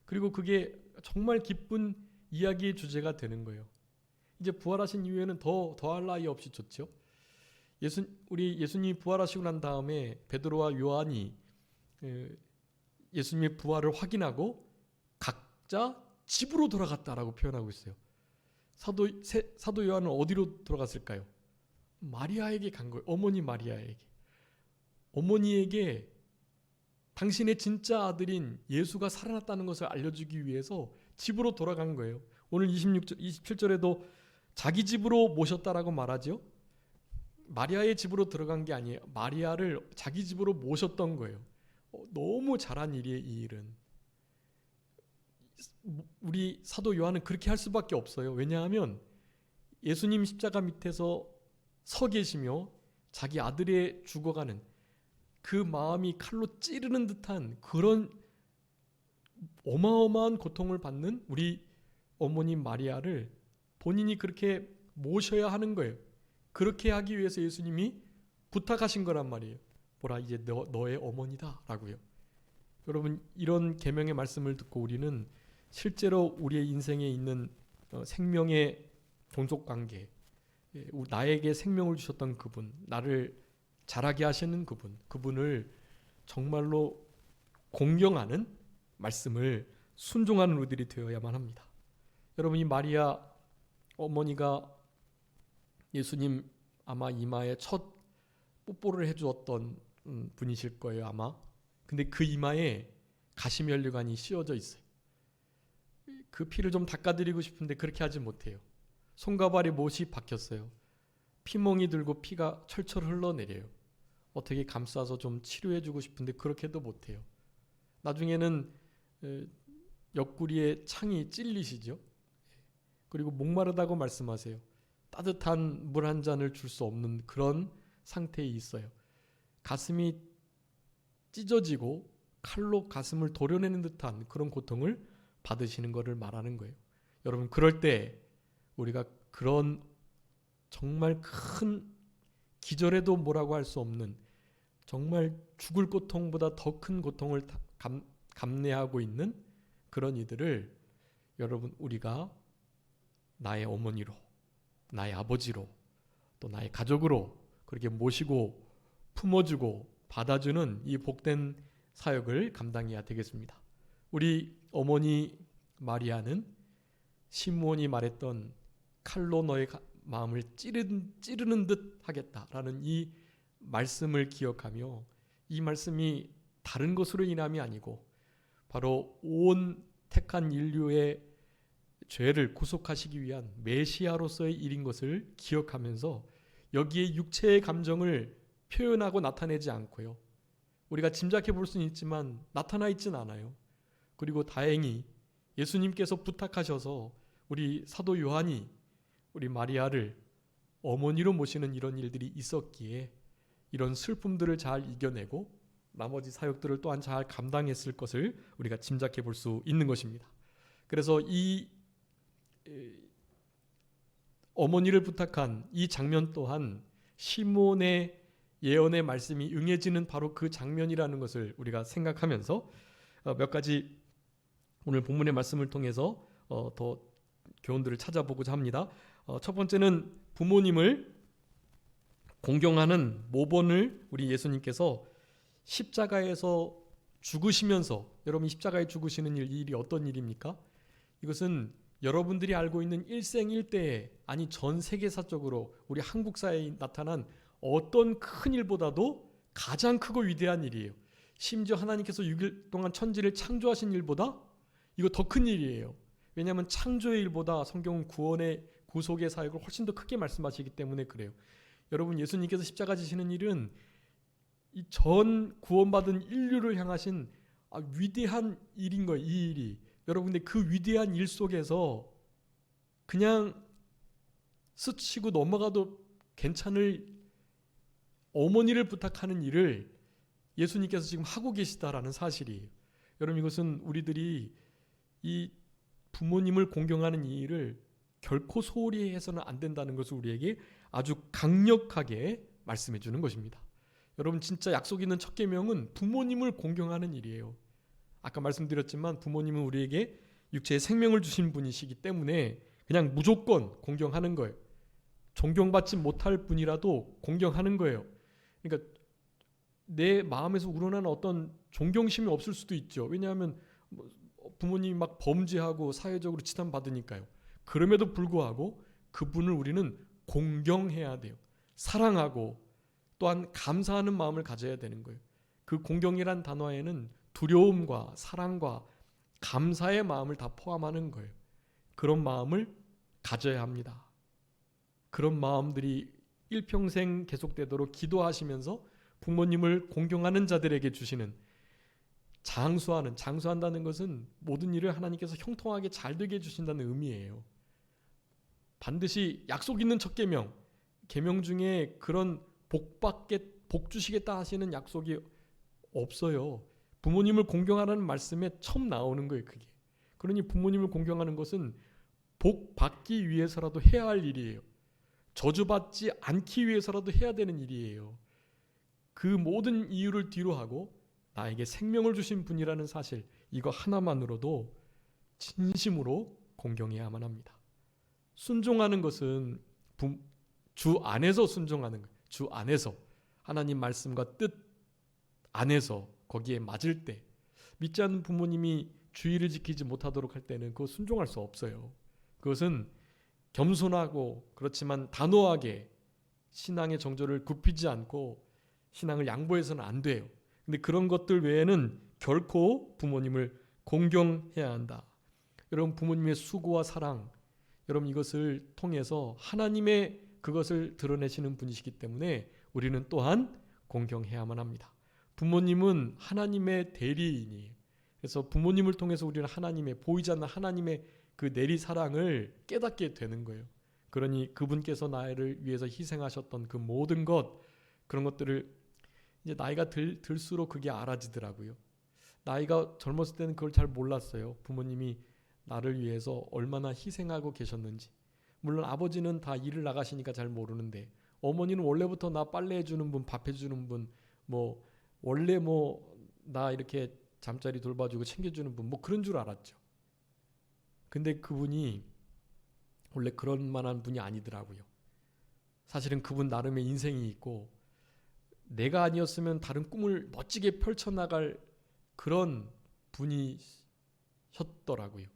그리고 그게 정말 기쁜 이야기의 주제가 되는 거예요. 이제 부활하신 이후에는 더할 나위 없이 좋죠. 우리 예수님이 부활하시고 난 다음에 베드로와 요한이 예수님의 부활을 확인하고 각자 집으로 돌아갔다라고 표현하고 있어요. 사도 요한은 어디로 돌아갔을까요? 마리아에게 간 거예요. 어머니 마리아에게. 어머니에게 당신의 진짜 아들인 예수가 살아났다는 것을 알려주기 위해서 집으로 돌아간 거예요. 오늘 27절에도 자기 집으로 모셨다라고 말하죠. 마리아의 집으로 들어간 게 아니에요. 마리아를 자기 집으로 모셨던 거예요. 너무 잘한 일이에요. 이 일은. 우리 사도 요한은 그렇게 할 수밖에 없어요. 왜냐하면 예수님 십자가 밑에서 서 계시며 자기 아들의 죽어가는 그 마음이 칼로 찌르는 듯한 그런 어마어마한 고통을 받는 우리 어머니 마리아를 본인이 그렇게 모셔야 하는 거예요. 그렇게 하기 위해서 예수님이 부탁하신 거란 말이에요. 보라, 이제 너의 어머니다 라고요. 여러분, 이런 계명의 말씀을 듣고 우리는 실제로 우리의 인생에 있는 생명의 종속관계, 나에게 생명을 주셨던 그분, 나를 자라게 하시는 그분을 정말로 공경하는 말씀을 순종하는 우리들이 되어야만 합니다. 여러분, 이 마리아 어머니가 예수님 아마 이마에 첫 뽀뽀를 해주었던 분이실 거예요, 아마. 근데 그 이마에 가시면류관이 씌워져 있어요. 그 피를 좀 닦아드리고 싶은데 그렇게 하지 못해요. 손과 발에 못이 박혔어요. 피멍이 들고 피가 철철 흘러내려요. 어떻게 감싸서 좀 치료해주고 싶은데 그렇게도 못해요. 나중에는 옆구리에 창이 찔리시죠. 그리고 목마르다고 말씀하세요. 따뜻한 물 한 잔을 줄 수 없는 그런 상태에 있어요. 가슴이 찢어지고 칼로 가슴을 도려내는 듯한 그런 고통을 받으시는 것을 말하는 거예요. 여러분, 그럴 때 우리가 그런 정말 큰 기절에도 뭐라고 할 수 없는 정말 죽을 고통보다 더 큰 고통을 감내하고 있는 그런 이들을 여러분, 우리가 나의 어머니로, 나의 아버지로, 또 나의 가족으로 그렇게 모시고 품어주고 받아주는 이 복된 사역을 감당해야 되겠습니다. 우리 어머니 마리아는 시므온이 말했던 칼로 너의 마음을 찌르는 듯 하겠다라는 이 말씀을 기억하며 이 말씀이 다른 것으로 인함이 아니고 바로 온 택한 인류의 죄를 구속하시기 위한 메시아로서의 일인 것을 기억하면서 여기에 육체의 감정을 표현하고 나타내지 않고요. 우리가 짐작해 볼 수는 있지만 나타나 있진 않아요. 그리고 다행히 예수님께서 부탁하셔서 우리 사도 요한이 우리 마리아를 어머니로 모시는 이런 일들이 있었기에 이런 슬픔들을 잘 이겨내고 나머지 사역들을 또한 잘 감당했을 것을 우리가 짐작해 볼 수 있는 것입니다. 그래서 이 어머니를 부탁한 이 장면 또한 시몬의 예언의 말씀이 응해지는 바로 그 장면이라는 것을 우리가 생각하면서 몇 가지 오늘 본문의 말씀을 통해서 더 교훈들을 찾아보고자 합니다. 첫 번째는 부모님을 공경하는 모본을 우리 예수님께서 십자가에서 죽으시면서, 여러분이 십자가에 죽으시는 이 일이 어떤 일입니까? 이것은 여러분들이 알고 있는 일생일대에, 아니 전 세계사적으로 우리 한국사에 나타난 어떤 큰 일보다도 가장 크고 위대한 일이에요. 심지어 하나님께서 6일 동안 천지를 창조하신 일보다 이거 더 큰 일이에요. 왜냐하면 창조의 일보다 성경은 구원의 구속의 사역을 훨씬 더 크게 말씀하시기 때문에 그래요. 여러분, 예수님께서 십자가 지시는 일은 이 전 구원받은 인류를 향하신 위대한 일인 거예요. 이 일이. 여러분, 근데 그 위대한 일 속에서 그냥 스치고 넘어가도 괜찮을 어머니를 부탁하는 일을 예수님께서 지금 하고 계시다라는 사실이에요. 여러분, 이것은 우리들이 이 부모님을 공경하는 이 일을 결코 소홀히 해서는 안 된다는 것을 우리에게 아주 강력하게 말씀해 주는 것입니다. 여러분, 진짜 약속 있는 첫 계명은 부모님을 공경하는 일이에요. 아까 말씀드렸지만 부모님은 우리에게 육체의 생명을 주신 분이시기 때문에 그냥 무조건 공경하는 거예요. 존경받지 못할 분이라도 공경하는 거예요. 그러니까 내 마음에서 우러나는 어떤 존경심이 없을 수도 있죠. 왜냐하면 부모님이 막 범죄하고 사회적으로 치단받으니까요. 그럼에도 불구하고 그분을 우리는 공경해야 돼요. 사랑하고 또한 감사하는 마음을 가져야 되는 거예요. 그 공경이란 단어에는 두려움과 사랑과 감사의 마음을 다 포함하는 거예요. 그런 마음을 가져야 합니다. 그런 마음들이 일평생 계속되도록 기도하시면서 부모님을 공경하는 자들에게 주시는, 장수한다는 것은 모든 일을 하나님께서 형통하게 잘 되게 해주신다는 의미예요. 반드시 약속 있는 첫 계명, 계명 중에 그런 복 주시겠다 하시는 약속이 없어요. 부모님을 공경하라는 말씀에 처음 나오는 거예요, 그게. 그러니 부모님을 공경하는 것은 복 받기 위해서라도 해야 할 일이에요. 저주받지 않기 위해서라도 해야 되는 일이에요. 그 모든 이유를 뒤로 하고 나에게 생명을 주신 분이라는 사실, 이거 하나만으로도 진심으로 공경해야만 합니다. 순종하는 것은 주 안에서 순종하는 거예요. 주 안에서 하나님 말씀과 뜻 안에서 거기에 맞을 때, 믿지 않는 부모님이 주의를 지키지 못하도록 할 때는 그거 순종할 수 없어요. 그것은 겸손하고 그렇지만 단호하게 신앙의 정조를 굽히지 않고 신앙을 양보해서는 안 돼요. 근데 그런 것들 외에는 결코 부모님을 공경해야 한다. 여러분, 부모님의 수고와 사랑, 여러분 이것을 통해서 하나님의 그것을 드러내시는 분이시기 때문에 우리는 또한 공경해야만 합니다. 부모님은 하나님의 대리인이에요. 그래서 부모님을 통해서 우리는 하나님의, 보이지 않는 하나님의 그 내리 사랑을 깨닫게 되는 거예요. 그러니 그분께서 나를 위해서 희생하셨던 그 모든 것, 그런 것들을 이제 나이가 들수록 그게 알아지더라고요. 나이가 젊었을 때는 그걸 잘 몰랐어요. 부모님이 나를 위해서 얼마나 희생하고 계셨는지. 물론 아버지는 다 일을 나가시니까 잘 모르는데, 어머니는 원래부터 나 빨래 해주는 분, 밥 해주는 분, 원래 나 이렇게 잠자리 돌봐주고 챙겨주는 분, 그런 줄 알았죠. 근데 그분이 원래 그런 만한 분이 아니더라고요. 사실은 그분 나름의 인생이 있고 내가 아니었으면 다른 꿈을 멋지게 펼쳐나갈 그런 분이셨더라고요.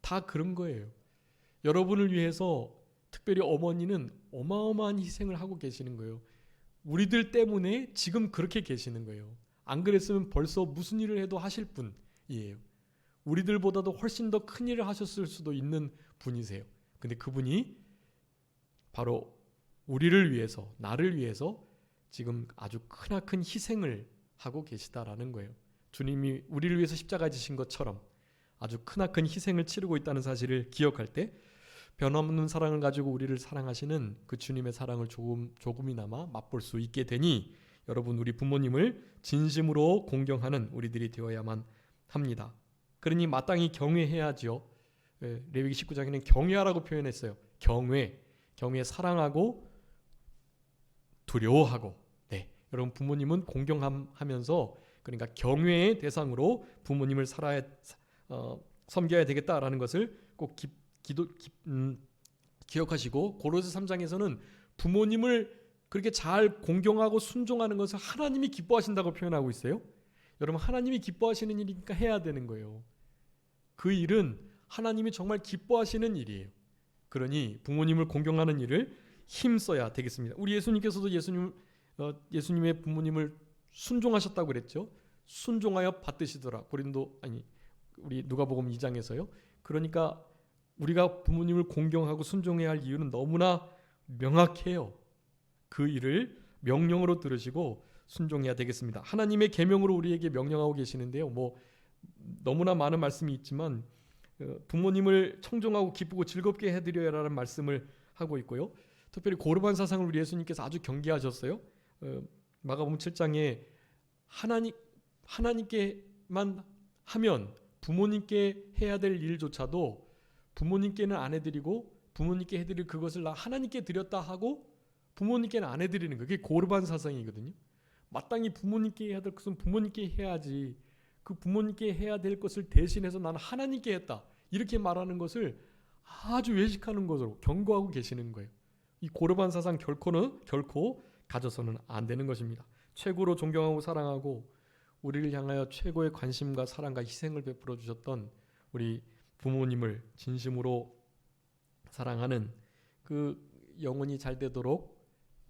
다 그런 거예요. 여러분을 위해서 특별히 어머니는 어마어마한 희생을 하고 계시는 거예요. 우리들 때문에 지금 그렇게 계시는 거예요. 안 그랬으면 벌써 무슨 일을 해도 하실 분이에요. 우리들보다도 훨씬 더 큰 일을 하셨을 수도 있는 분이세요. 근데 그분이 바로 우리를 위해서, 나를 위해서 지금 아주 크나큰 희생을 하고 계시다라는 거예요. 주님이 우리를 위해서 십자가에 지신 것처럼 아주 크나큰 희생을 치르고 있다는 사실을 기억할 때 변함없는 사랑을 가지고 우리를 사랑하시는 그 주님의 사랑을 조금이나마 맛볼 수 있게 되니 여러분, 우리 부모님을 진심으로 공경하는 우리들이 되어야만 합니다. 그러니 마땅히 경외해야지요. 레위기 19장에는 경외하라고 표현했어요. 경외 사랑하고 두려워하고. 네, 여러분, 부모님은 공경하면서, 그러니까 경외의 대상으로 부모님을 섬겨야 되겠다라는 것을 꼭 기억하시고, 고로새 3장에서는 부모님을 그렇게 잘 공경하고 순종하는 것을 하나님이 기뻐하신다고 표현하고 있어요. 여러분, 하나님이 기뻐하시는 일이니까 해야 되는 거예요. 그 일은 하나님이 정말 기뻐하시는 일이에요. 그러니 부모님을 공경하는 일을 힘써야 되겠습니다. 우리 예수님께서도 예수님의 부모님을 순종하셨다고 그랬죠. 순종하여 받드시더라. 우리 누가복음 2장에서요. 그러니까 우리가 부모님을 공경하고 순종해야 할 이유는 너무나 명확해요. 그 일을 명령으로 들으시고 순종해야 되겠습니다. 하나님의 계명으로 우리에게 명령하고 계시는데요. 너무나 많은 말씀이 있지만 부모님을 청종하고 기쁘고 즐겁게 해드려야라는 말씀을 하고 있고요. 특별히 고르반 사상을 우리 예수님께서 아주 경계하셨어요. 마가복음 7장에 하나님께만 하면 부모님께 해야 될 일조차도 부모님께는 안 해드리고 부모님께 해드릴 그것을 하나님께 드렸다 하고 부모님께는 안 해드리는 거예요. 그게 고르반 사상이거든요. 마땅히 부모님께 해야 될 것은 부모님께 해야지, 그 부모님께 해야 될 것을 대신해서 나는 하나님께 했다, 이렇게 말하는 것을 아주 외식하는 것으로 경고하고 계시는 거예요. 이 고르반 사상 결코 가져서는 안 되는 것입니다. 최고로 존경하고 사랑하고 우리를 향하여 최고의 관심과 사랑과 희생을 베풀어 주셨던 우리 부모님을 진심으로 사랑하는, 그 영혼이 잘 되도록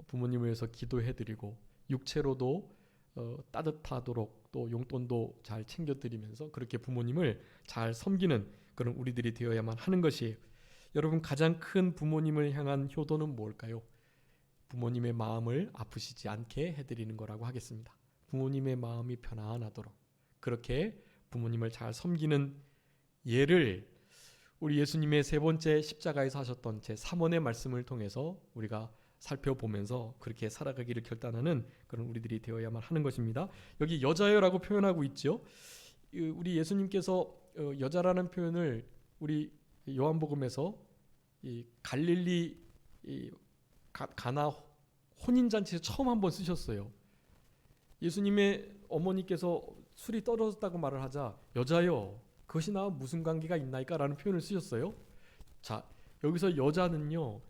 부모님을 위해서 기도해드리고 육체로도 따뜻하도록 또 용돈도 잘 챙겨드리면서 그렇게 부모님을 잘 섬기는 그런 우리들이 되어야만 하는 것이에요. 여러분, 가장 큰 부모님을 향한 효도는 뭘까요? 부모님의 마음을 아프시지 않게 해드리는 거라고 하겠습니다. 부모님의 마음이 편안하도록 그렇게 부모님을 잘 섬기는 예를 우리 예수님의 세 번째 십자가에서 하셨던 제 3원의 말씀을 통해서 우리가 살펴보면서 그렇게 살아가기를 결단하는 그런 우리들이 되어야만 하는 것입니다. 여기 여자여라고 표현하고 있죠. 우리 예수님께서 여자라는 표현을 우리 요한복음에서 이 갈릴리 가나 혼인잔치에서 처음 한번 쓰셨어요. 예수님의 어머니께서 술이 떨어졌다고 말을 하자 여자여 그것이 나와 무슨 관계가 있나이까 라는 표현을 쓰셨어요. 자, 여기서 여자는요,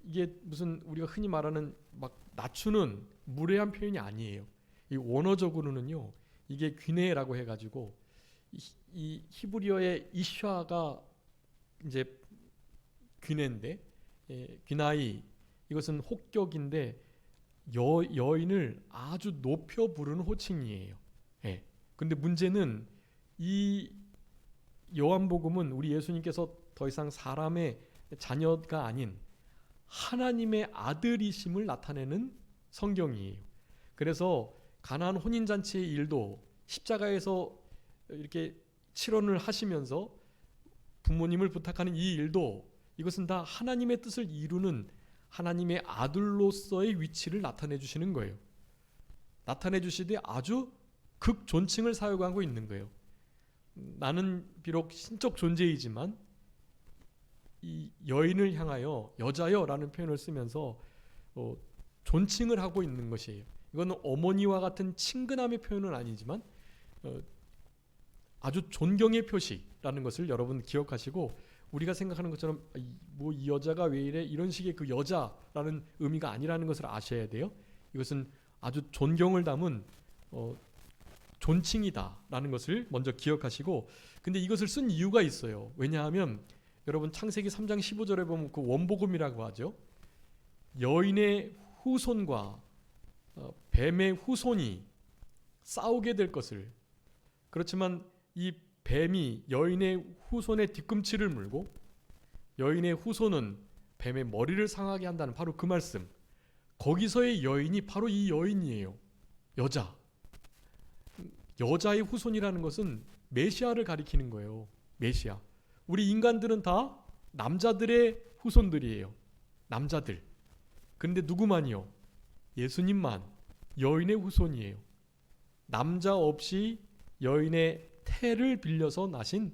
이게 무슨 우리가 흔히 말하는 막 낮추는 무례한 표현이 아니에요. 이 원어적으로는요, 이게 귀네라고 해가지고 이 히브리어의 이샤가 이제 귀네인데, 귀나이, 이것은 혹격인데 여인을 아주 높여 부르는 호칭이에요. 근데 문제는 이 요한복음은 우리 예수님께서 더 이상 사람의 자녀가 아닌 하나님의 아들이심을 나타내는 성경이에요. 그래서 가나안 혼인잔치의 일도 십자가에서 이렇게 치론을 하시면서 부모님을 부탁하는 이 일도 이것은 다 하나님의 뜻을 이루는 하나님의 아들로서의 위치를 나타내 주시는 거예요. 나타내 주시되 아주 극존칭을 사용하고 있는 거예요. 나는 비록 신적 존재이지만 이 여인을 향하여 여자여라는 표현을 쓰면서 존칭을 하고 있는 것이에요. 이거는 어머니와 같은 친근함의 표현은 아니지만 아주 존경의 표시라는 것을 여러분 기억하시고, 우리가 생각하는 것처럼 이 여자가 왜 이래 이런 식의 그 여자라는 의미가 아니라는 것을 아셔야 돼요. 이것은 아주 존경을 담은 존칭이다라는 것을 먼저 기억하시고, 근데 이것을 쓴 이유가 있어요. 왜냐하면 여러분 창세기 3장 15절에 보면 그 원복음이라고 하죠. 여인의 후손과 뱀의 후손이 싸우게 될 것을, 그렇지만 이 뱀이 여인의 후손의 뒤꿈치를 물고 여인의 후손은 뱀의 머리를 상하게 한다는 바로 그 말씀. 거기서의 여인이 바로 이 여인이에요. 여자의 후손이라는 것은 메시아를 가리키는 거예요. 메시아. 우리 인간들은 다 남자들의 후손들이에요. 남자들. 그런데 누구만이요? 예수님만 여인의 후손이에요. 남자 없이 여인의 태를 빌려서 나신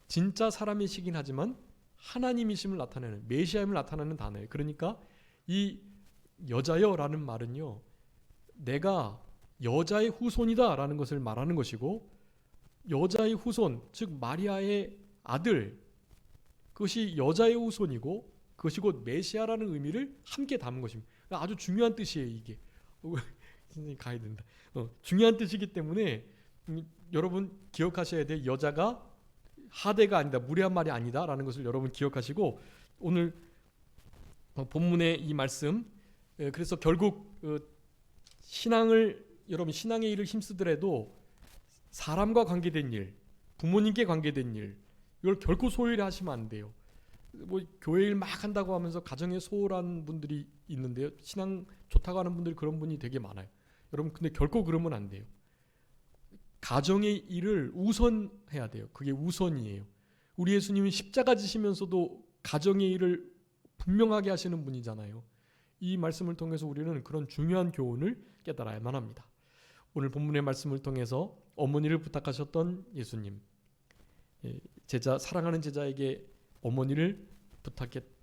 진짜 사람이시긴 하지만 하나님이심을 나타내는, 메시아임을 나타내는 단어예요. 그러니까 이 여자여라는 말은요, 내가 여자의 후손이다 라는 것을 말하는 것이고, 여자의 후손, 즉 마리아의 아들, 그것이 여자의 후손이고 그것이 곧 메시아라는 의미를 함께 담은 것입니다. 아주 중요한 뜻이에요. 이게 선생님 가야 된다. 중요한 뜻이기 때문에 여러분 기억하셔야 돼요. 여자가 하대가 아니다, 무례한 말이 아니다 라는 것을 여러분 기억하시고, 오늘 본문의 이 말씀, 그래서 결국 여러분 신앙의 일을 힘쓰더라도 사람과 관계된 일, 부모님께 관계된 일, 이걸 결코 소홀히 하시면 안 돼요. 뭐 교회 일 막 한다고 하면서 가정에 소홀한 분들이 있는데요. 신앙 좋다고 하는 분들이 그런 분이 되게 많아요. 여러분 근데 결코 그러면 안 돼요. 가정의 일을 우선해야 돼요. 그게 우선이에요. 우리 예수님은 십자가 지시면서도 가정의 일을 분명하게 하시는 분이잖아요. 이 말씀을 통해서 우리는 그런 중요한 교훈을 깨달아야만 합니다. 오늘 본문의 말씀을 통해서 어머니를 부탁하셨던 예수님, 사랑하는 제자에게 어머니를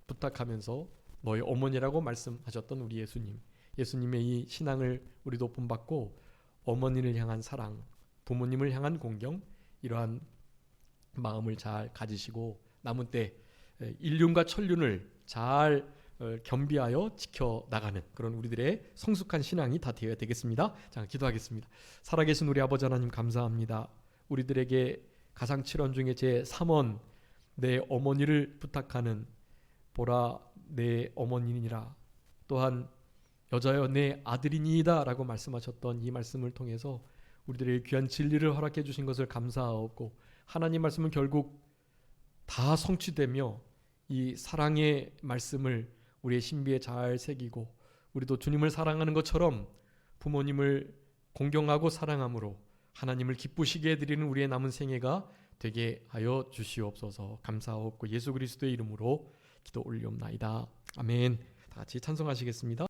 부탁하면서 너의 어머니라고 말씀하셨던 우리 예수님, 예수님의 이 신앙을 우리도 본받고 어머니를 향한 사랑, 부모님을 향한 공경, 이러한 마음을 잘 가지시고 남은 때 인륜과 천륜을 잘 겸비하여 지켜나가는 그런 우리들의 성숙한 신앙이 다 되어야 되겠습니다. 자, 기도하겠습니다. 살아계신 우리 아버지 하나님 감사합니다. 우리들에게 가상칠언 중에 제3원 내 어머니를 부탁하는 보라 내 어머니니라, 또한 여자여 내 아들이니이다 라고 말씀하셨던 이 말씀을 통해서 우리들의 귀한 진리를 허락해 주신 것을 감사하옵고, 하나님 말씀은 결국 다 성취되며 이 사랑의 말씀을 우리의 신비에 잘 새기고, 우리도 주님을 사랑하는 것처럼 부모님을 공경하고 사랑함으로 하나님을 기쁘시게 해드리는 우리의 남은 생애가 되게 하여 주시옵소서. 감사하옵고 예수 그리스도의 이름으로 기도 올리옵나이다. 아멘. 다 같이 찬송하시겠습니다.